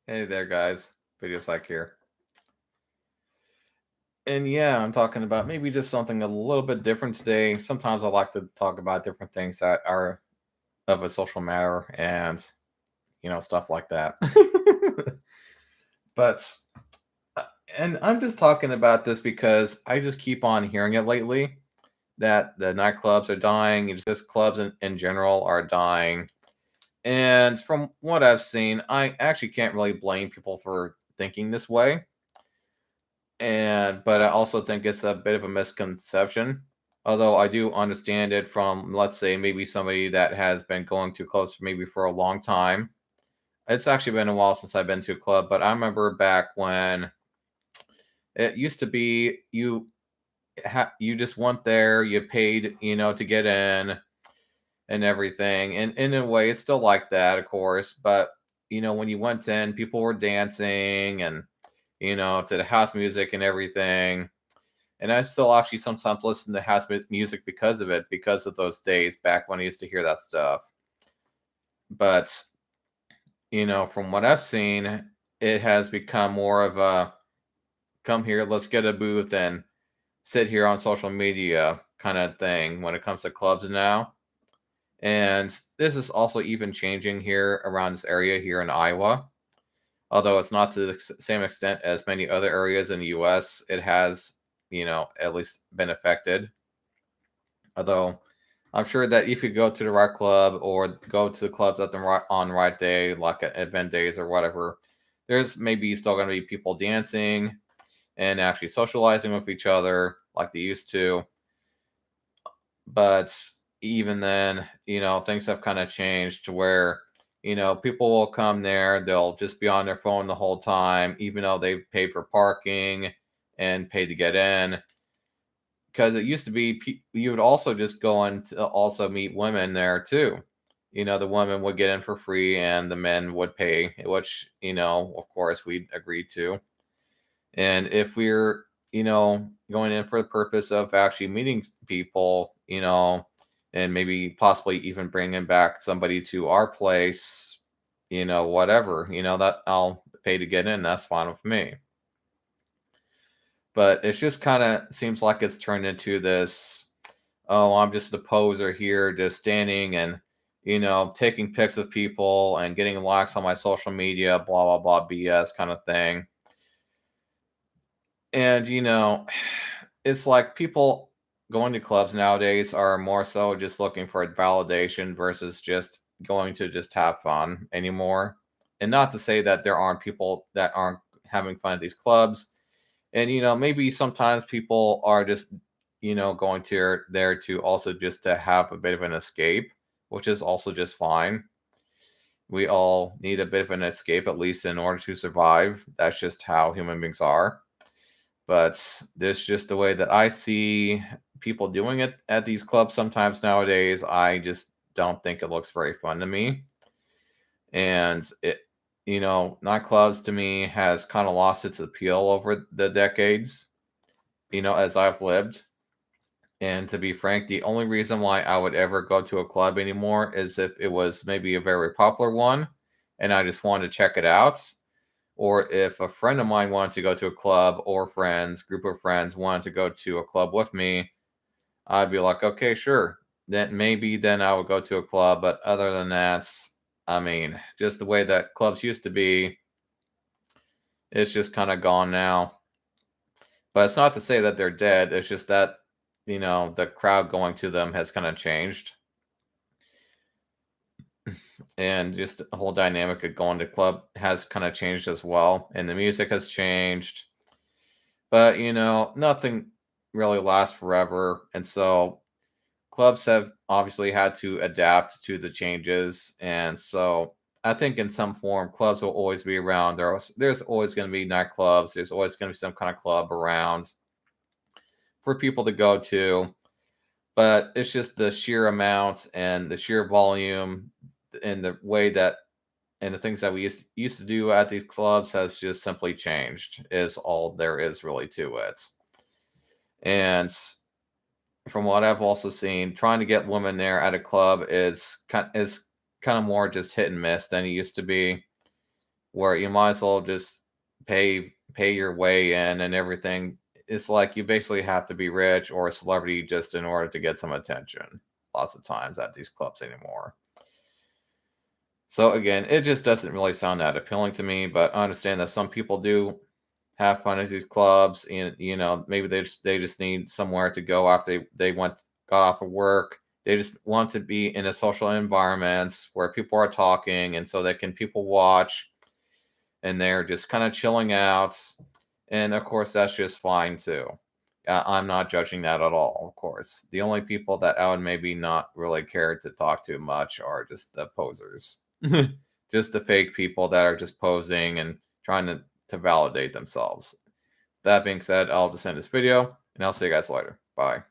Hey there, guys. Video Psych here. And yeah, I'm talking about maybe just something a little bit different today. Sometimes I like to talk about different things that are of a social matter and, stuff like that. but, uh, and I'm just talking about this because I just keep on hearing it lately that the nightclubs are dying, and just clubs in general are dying. And from what I've seen, I actually can't really blame people for thinking this way, but I also think it's a bit of a misconception. Although I do understand it from, let's say, maybe somebody that has been going to clubs maybe for a long time. It's actually been a while since I've been to a club, but I remember back when it used to be you just went there, you paid, to get in and everything. And in a way, it's still like that, of course. But when you went in, people were dancing and to the house music and everything. And I still actually sometimes listen to house music because of it, because of those days back when I used to hear that stuff. But, from what I've seen, it has become more of a come here, let's get a booth and sit here on social media kind of thing when it comes to clubs now. And this is also even changing here around this area here in Iowa. Although it's not to the same extent as many other areas in the US, it has, at least been affected. Although I'm sure that if you go to the right club or go to the clubs at the right day, like at event days or whatever, there's maybe still going to be people dancing and actually socializing with each other like they used to. But even then, things have kind of changed to where, people will come there, they'll just be on their phone the whole time, even though they've paid for parking and paid to get in. Because it used to be you would also just go in to also meet women there too. The women would get in for free and the men would pay, which, of course we'd agree to. And if we're, going in for the purpose of actually meeting people, and maybe possibly even bringing back somebody to our place, whatever, that I'll pay to get in, that's fine with me. But it's just kind of seems like it's turned into this, oh, I'm just a poser here, just standing and, taking pics of people and getting likes on my social media, blah, blah, blah, BS kind of thing. And, it's like people going to clubs nowadays are more so just looking for validation versus just going to just have fun anymore. And not to say that there aren't people that aren't having fun at these clubs. And, maybe sometimes people are just, going to there to also just to have a bit of an escape, which is also just fine. We all need a bit of an escape, at least in order to survive. That's just how human beings are. But this just the way that I see people doing it at these clubs sometimes nowadays. I just don't think it looks very fun to me. And nightclubs to me has kind of lost its appeal over the decades, as I've lived. And to be frank, the only reason why I would ever go to a club anymore is if it was maybe a very popular one and I just wanted to check it out, or if a friend of mine wanted to go to a club or group of friends wanted to go to a club with me, I'd be like, okay, sure. Then I would go to a club. But other than that, I mean, just the way that clubs used to be, it's just kind of gone now. But it's not to say that they're dead. It's just that, the crowd going to them has kind of changed. And just the whole dynamic of going to club has kind of changed as well. And the music has changed. But, nothing really lasts forever. And so clubs have obviously had to adapt to the changes. And so I think in some form, clubs will always be around. There's always going to be nightclubs. There's always going to be some kind of club around for people to go to. But it's just the sheer amount and the sheer volume and the way that and the things that we used to do at these clubs has just simply changed is all there is really to it. And from what I've also seen, trying to get women there at a club is kind of more just hit and miss than it used to be. where you might as well just pay your way in and everything. It's like you basically have to be rich or a celebrity just in order to get some attention. Lots of times at these clubs anymore. So again, it just doesn't really sound that appealing to me. But I understand that some people do have fun at these clubs, and maybe they just need somewhere to go after they got off of work. They just want to be in a social environments where people are talking, and so they can people watch, and they're just kind of chilling out. And of course, that's just fine too. I'm not judging that at all. Of course, the only people that I would maybe not really care to talk to much are just the posers, just the fake people that are just posing and trying to validate themselves. That being said, I'll just end this video, and I'll see you guys later. Bye.